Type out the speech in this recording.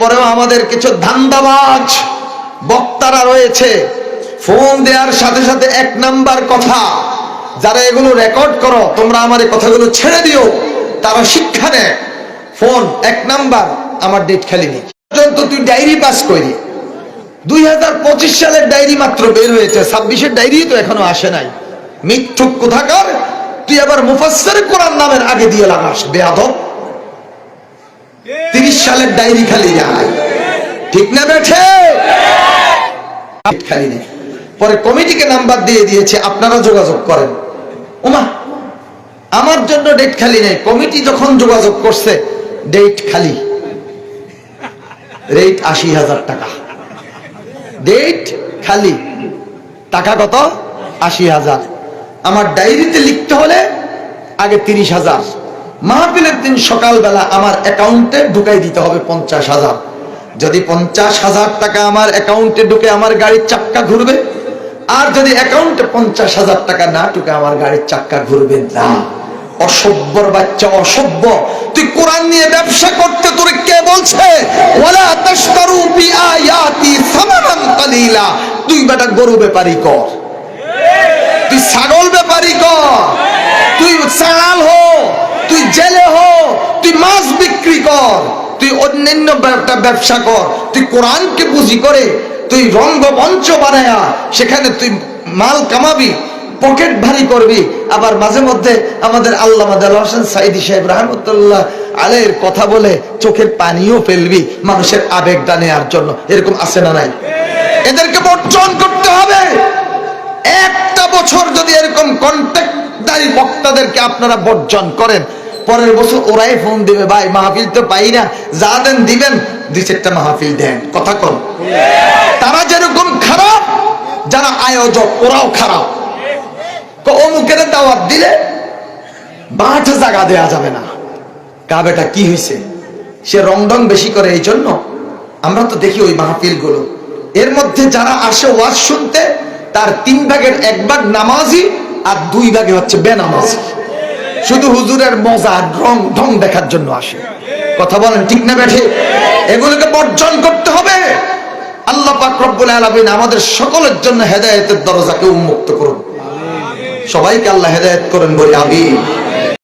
এরপরেও আমাদের কিছু ধান্দাবাজ বক্তারা রয়েছে, ফোন দেওয়ার সাথে সাথে এক নাম্বার কথা, যারা এগুলো রেকর্ড করো তোমরা আমার এই কথাগুলো ছেড়ে দিও, তারা শিক্ষা নেয়। ফোন এক নাম্বার, আমার ডেট খালি নেই, তুই ডায়েরি পাস করি। 2025 সালের ডায়েরি মাত্র বের হয়েছে, 26-এর ডায়েরি তো এখনো আসে নাই। মিথ্যুক কোথাকার, তুই আবার মুফাসসির কোরআন নামের আগে দিয়ে লাগাস, বেয়াদব। 30 সালের ডায়েরি খালি যায়, ঠিক না বেঠে? খালি নেই। পরে কমিটিকে নাম্বার দিয়ে দিয়েছে, আপনারা যোগাযোগ করেন। ওমা, আমার জন্য ডেট খালি নেই। কমিটি যখন যোগাযোগ করছে, ডেট খালি, রেট 80,000 টাকা। ডেট খালি, টাকা কত? 80,000। আমার ডায়েরিতে লিখতে হলে আগে 30,000। মাহফিলের দিন সকালবেলা আমার অ্যাকাউন্টে ঢুকাই দিতে হবে 50,000। যদি 50,000 টাকা আমার অ্যাকাউন্টে ঢুকে আমার গাড়ির চাক্কা ঘুরবে, আর যদি অ্যাকাউন্টে 50,000 টাকা না ঢুকে আমার গাড়ির চাক্কা ঘুরবে না। অসভ্যর বাচ্চা, অসভ্য। তুই কোরআন নিয়ে ব্যবসা করতে তোরে কে বলছে? ওয়ালা তাশতারু বিআয়াতি সামানান কালিলা। তুই বেটা গরু ব্যাপারী কর, তুই ছাগল ব্যাপারী কর, তুই চাল হো, তুই জেলে হো, তুই মাছ বিক্রি কর, তুই অন্যান্য ব্যবসা কর। তুই কোরআনকে পুঁজি করে তুই রঙ্গমঞ্চ বানায়া সেখানে তুই মাল কামাবি, পকেট ভারী করবি। আবার মাঝে মধ্যে আমাদের আল্লামা দেলোয়ার হোসেন সাঈদী সাহেব রাহমাতুল্লাহ আলাইহির কথা বলে চোখের পানিও ফেলবি মানুষের আবেগটা নেওয়ার জন্য। এরকম আছে না নাই? এদেরকে বর্জন করতে হবে। একটা বছর যদি এরকম কন্ট্যাক্টদারি বক্তাদেরকে আপনারা বর্জন করেন, পরের বছর ওরাই ফোন দিবে, ভাই মাহফিল তো পাই না, যা দেন দিবেন, 2-4টা মাহফিল দেন। কথা কম। তারা যেরকম খারাপ, যারা আয়োজক ওরাও খারাপ। অমুকের দাওয়াত দিলে 5 জায়গা দেয়া যাবে না। কাবেটা কি হয়েছে? সে রংডং বেশি করে। এই জন্য আমরা তো দেখি ওই মাহফিল গুলো, এর মধ্যে যারা আসে ওয়াজ শুনতে, তার 3 ভাগের 1 ভাগ নামাজি আর 2 ভাগে হচ্ছে বেনামাজি। শুধু হুজুরের মজা রং ঢং দেখার জন্য আসে। কথা বলেন ঠিক না বেঠে? এগুলোকে বর্জন করতে হবে। আল্লাহ পাক রব্বুল আলামিন আমাদের সকলের জন্য হেদায়েতের দরজাকে উন্মুক্ত করুন। সবাইকে আল্লাহ হেদায়েত করেন বলি আমিন।